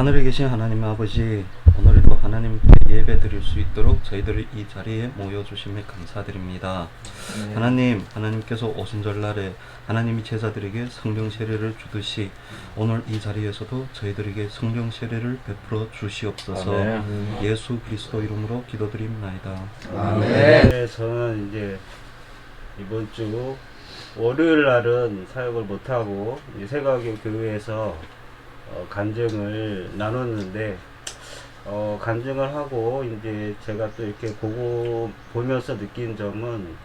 하늘에 계신 하나님 아버지, 오늘도 하나님께 예배 드릴 수 있도록 저희들을 이 자리에 모여주심에 감사드립니다. 하나님께서 오순절날에 하나님이 제자들에게 성령 세례를 주듯이 오늘 이 자리에서도 저희들에게 성령 세례를 베풀어 주시옵소서. 예수 그리스도 이름으로 기도드립나이다. 아멘. 네, 저는 이제 이번 주 월요일 날은 사역을 못하고 새가교 교회에서 간증을 나눴는데 간증을 하고 이제 제가 또 이렇게 보면서 느낀 점은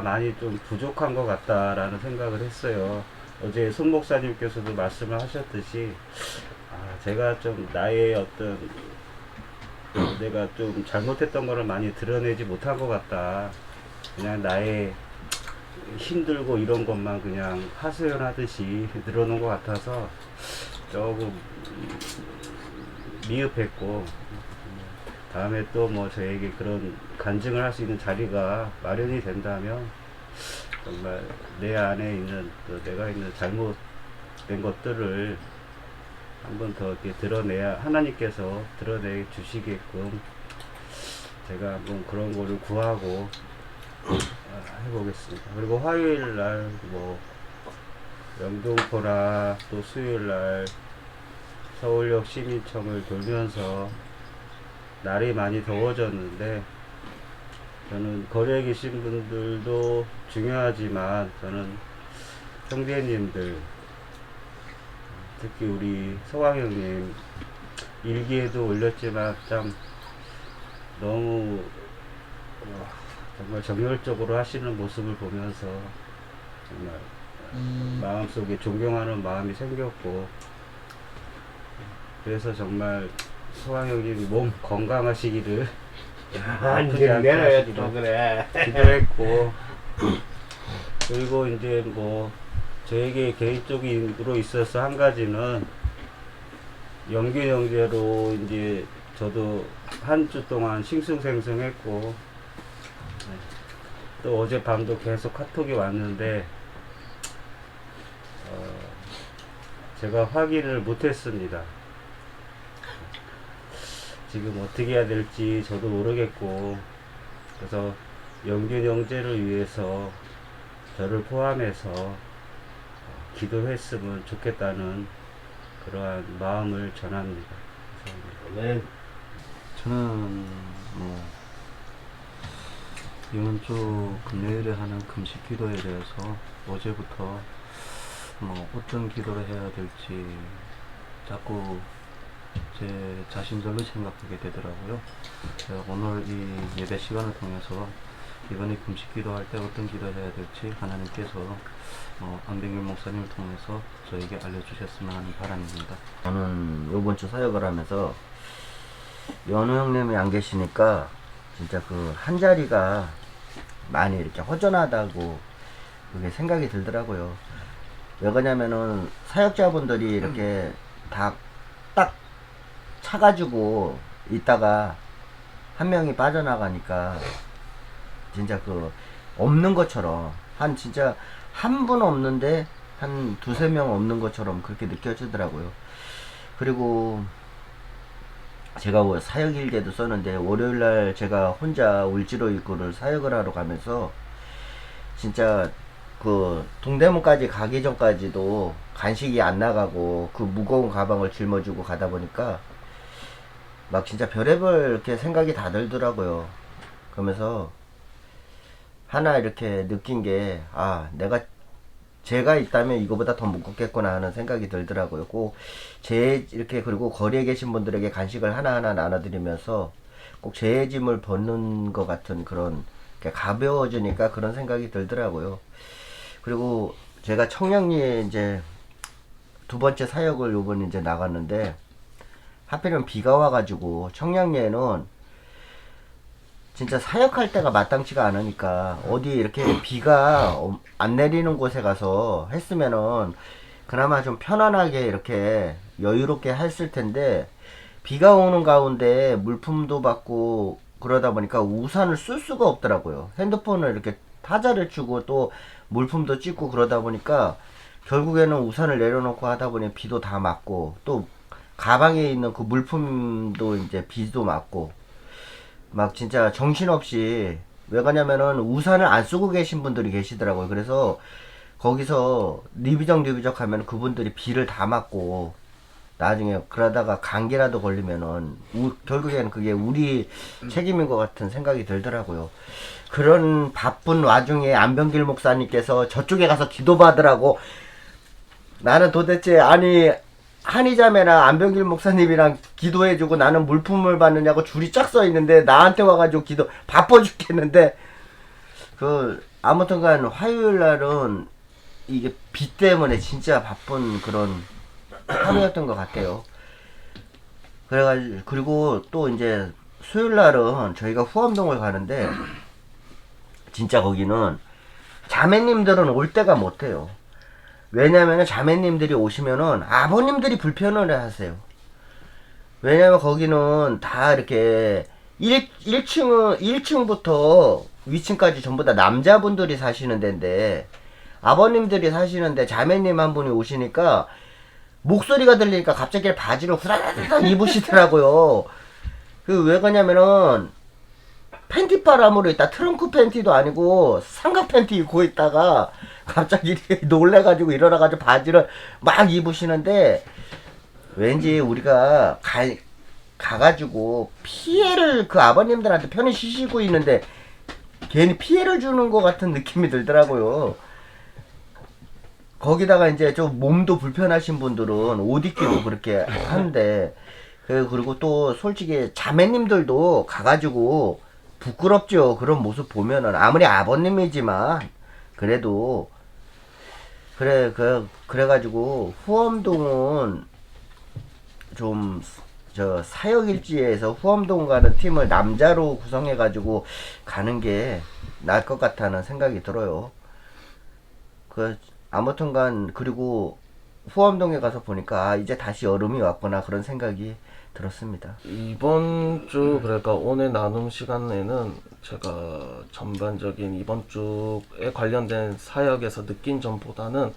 많이 좀 부족한 것 같다라는 생각을 했어요. 어제 손 목사님께서도 말씀을 하셨듯이 제가 좀 나의 어떤 내가 좀 잘못했던 거를 많이 드러내지 못한 것 같다. 그냥 나의 힘들고 이런 것만 그냥 하소연하듯이 늘어놓은 것 같아서 조금 미흡했고, 다음에 또 뭐 저에게 그런 간증을 할 수 있는 자리가 마련이 된다면 정말 내 안에 있는 또 내가 있는 잘못된 것들을 한 번 더 이렇게 드러내야 하나님께서 드러내 주시게끔 제가 한번 그런 거를 구하고 해보겠습니다. 그리고 화요일 날 뭐 영등포나 또 수요일 날 서울역 시민청을 돌면서 날이 많이 더워졌는데, 저는 거리에 계신 분들도 중요하지만 저는 형제님들, 특히 우리 서광 형님 일기에도 올렸지만 참 너무 정말 정열적으로 하시는 모습을 보면서 정말 마음속에 존경하는 마음이 생겼고, 그래서 정말 서광 형님이 몸 건강하시기를 아프지 않게 하시기를 기도했고, 그리고 이제 뭐 저에게 개인적으로 있어서 한 가지는 영균 형제로 이제 저도 한 주 동안 싱숭생숭했고, 또 어젯밤도 계속 카톡이 왔는데 제가 확인을 못했습니다. 지금 어떻게 해야 될지 저도 모르겠고, 그래서 영균 형제를 위해서 저를 포함해서 기도했으면 좋겠다는 그러한 마음을 전합니다. 감사합니다. 저는 이번 주 금요일에 하는 금식 기도에 대해서 어제부터 어떤 기도를 해야 될지 자꾸 제 자신들로 생각하게 되더라고요. 오늘 이 예배 시간을 통해서 이번에 금식 기도할 때 어떤 기도를 해야 될지 하나님께서 안병길 목사님을 통해서 저에게 알려주셨으면 하는 바람입니다. 저는 요번 주 사역을 하면서 연우 형님이 안 계시니까 진짜 그 한 자리가 많이 이렇게 허전하다고 그게 생각이 들더라고요. 왜 그러냐면은 사역자분들이 이렇게 다 딱 차가지고 있다가 한 명이 빠져나가니까 진짜 그 없는 것처럼 진짜 한 분 없는데 한 두세 명 없는 것처럼 그렇게 느껴지더라고요. 그리고 제가 뭐 사역 일기에도 썼는데, 월요일날 제가 혼자 울지로 입구를 사역을 하러 가면서 진짜 그 동대문까지 가기 전까지도 간식이 안 나가고 그 무거운 가방을 짊어지고 가다 보니까 막 진짜 별의별 이렇게 생각이 다 들더라고요. 그러면서 하나 이렇게 느낀 게 제가 있다면 이거보다 더 무겁겠구나 하는 생각이 들더라고요. 꼭 이렇게, 그리고 거리에 계신 분들에게 간식을 하나하나 나눠드리면서 꼭 제 짐을 벗는 것 같은 그런, 가벼워지니까 그런 생각이 들더라고요. 그리고 제가 청량리에 이제 두 번째 사역을 요번에 이제 나갔는데, 하필이면 비가 와가지고 청량리에는 진짜 사역할 때가 마땅치가 않으니까 어디 이렇게 비가 안 내리는 곳에 가서 했으면은 그나마 좀 편안하게 이렇게 여유롭게 했을 텐데, 비가 오는 가운데 물품도 받고 그러다 보니까 우산을 쓸 수가 없더라고요. 핸드폰을 이렇게 타자를 주고 또 물품도 찍고 그러다 보니까 결국에는 우산을 내려놓고 하다 보니 비도 다 맞고, 또 가방에 있는 그 물품도 이제 비도 맞고 막 진짜 정신없이 왜 가냐면은 우산을 안 쓰고 계신 분들이 계시더라고요. 그래서 거기서 리비적 하면 그분들이 비를 다 맞고 나중에 그러다가 감기라도 걸리면은 결국에는 그게 우리 책임인 것 같은 생각이 들더라고요. 그런 바쁜 와중에 안병길 목사님께서 저쪽에 가서 기도받으라고. 나는 도대체 아니 한의자매나 안병길 목사님이랑 기도해주고 나는 물품을 받느냐고 줄이 쫙 서 있는데 나한테 와가지고 기도 바빠 죽겠는데 그 아무튼간 화요일 날은 이게 비 때문에 진짜 바쁜 그런 하루였던 것 같아요. 그래가지고 그리고 또 이제 수요일 날은 저희가 후암동을 가는데 진짜 거기는 자매님들은 올 때가 못해요. 왜냐면은 자매님들이 오시면은 아버님들이 불편을 하세요. 왜냐면 거기는 다 이렇게 1층부터 위층까지 전부 다 남자분들이 사시는 데인데 아버님들이 사시는데 자매님 한 분이 오시니까 목소리가 들리니까 갑자기 바지를 후다닥 입으시더라고요. 그 왜 그러냐면은 팬티 바람으로 있다 트렁크 팬티도 아니고 삼각 팬티 입고 있다가 갑자기 놀래가지고 일어나가지고 바지를 막 입으시는데 왠지 우리가 가가지고 피해를 그 아버님들한테 편히 쉬시고 있는데 괜히 피해를 주는 것 같은 느낌이 들더라고요. 거기다가 이제 좀 몸도 불편하신 분들은 옷 입기도 그렇게 하는데 그리고 또 솔직히 자매님들도 가가지고 부끄럽죠. 그런 모습 보면은 아무리 아버님이지만 그래도 그래가지고 후엄동은 좀 저 사역일지에서 후엄동 가는 팀을 남자로 구성해가지고 가는 게 나을 것 같다는 생각이 들어요. 아무튼간 그리고 후암동에 가서 보니까 아, 이제 다시 여름이 왔구나 그런 생각이 들었습니다. 이번 주 그러니까 오늘 나눔 시간에는 제가 전반적인 이번 주에 관련된 사역에서 느낀 점보다는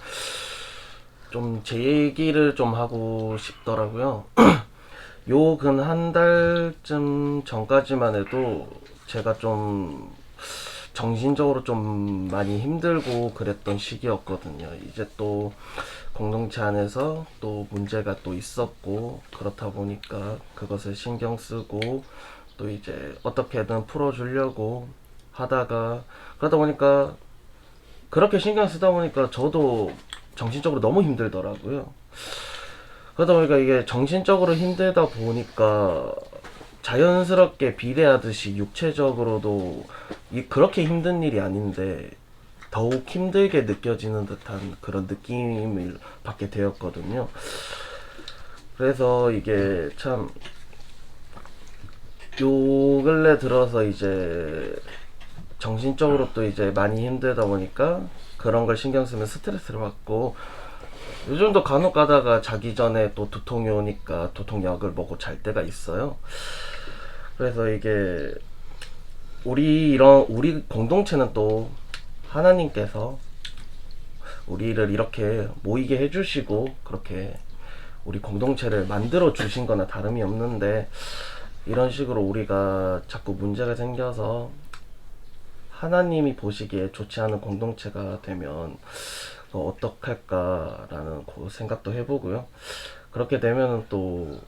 좀 제 얘기를 좀 하고 싶더라고요. 요 근 한 달쯤 전까지만 해도 제가 좀 정신적으로 좀 많이 힘들고 그랬던 시기였거든요. 이제 또 공동체 안에서 또 문제가 또 있었고 그렇다 보니까 그것을 신경 쓰고 또 이제 어떻게든 풀어주려고 하다가 그러다 보니까 그렇게 신경 쓰다 보니까 저도 정신적으로 너무 힘들더라고요. 그러다 보니까 이게 정신적으로 힘들다 보니까 자연스럽게 비대하듯이 육체적으로도 그렇게 힘든 일이 아닌데 더욱 힘들게 느껴지는 듯한 그런 느낌을 받게 되었거든요. 그래서 이게 참 요 근래 들어서 이제 정신적으로 또 이제 많이 힘들다 보니까 그런 걸 신경 쓰면 스트레스를 받고 요즘도 간혹 가다가 자기 전에 또 두통이 오니까 두통약을 먹고 잘 때가 있어요. 그래서 이게 우리 공동체는 또 하나님께서 우리를 이렇게 모이게 해주시고 그렇게 우리 공동체를 만들어 주신 거나 다름이 없는데 이런 식으로 우리가 자꾸 문제가 생겨서 하나님이 보시기에 좋지 않은 공동체가 되면 어떡할까라는 그 생각도 해보고요. 그렇게 되면 또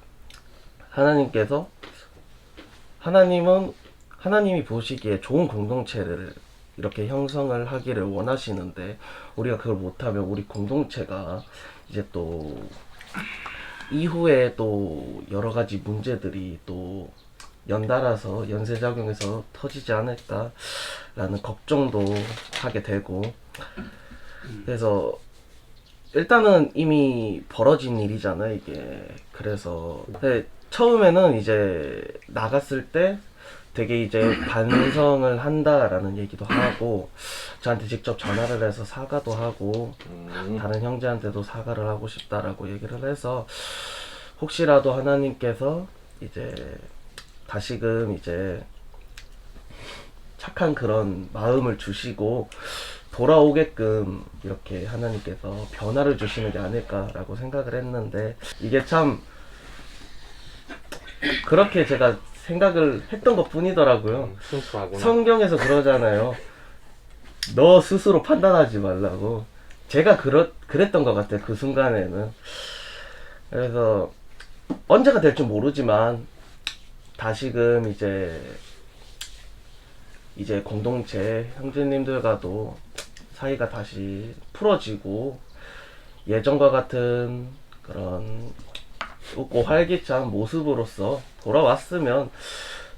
하나님이 보시기에 좋은 공동체를 이렇게 형성을 하기를 원하시는데 우리가 그걸 못하면 우리 공동체가 이제 또 이후에 또 여러 가지 문제들이 또 연달아서 연쇄작용해서 터지지 않을까라는 걱정도 하게 되고 그래서 일단은 이미 벌어진 일이잖아요 이게. 그래서 처음에는 이제 나갔을 때 되게 이제 반성을 한다라는 얘기도 하고 저한테 직접 전화를 해서 사과도 하고 다른 형제한테도 사과를 하고 싶다라고 얘기를 해서 혹시라도 하나님께서 이제 다시금 이제 착한 그런 마음을 주시고 돌아오게끔 이렇게 하나님께서 변화를 주시는 게 아닐까라고 생각을 했는데 이게 참 그렇게 제가 생각을 했던 것 뿐이더라고요. 순수하구나. 성경에서 그러잖아요. 너 스스로 판단하지 말라고. 제가 그랬던 것 같아요. 그 순간에는. 그래서 언제가 될지 모르지만 다시금 이제 공동체 형제님들과도 사이가 다시 풀어지고 예전과 같은 그런 웃고 활기찬 모습으로서 돌아왔으면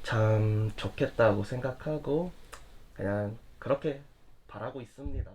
참 좋겠다고 생각하고 그냥 그렇게 바라고 있습니다.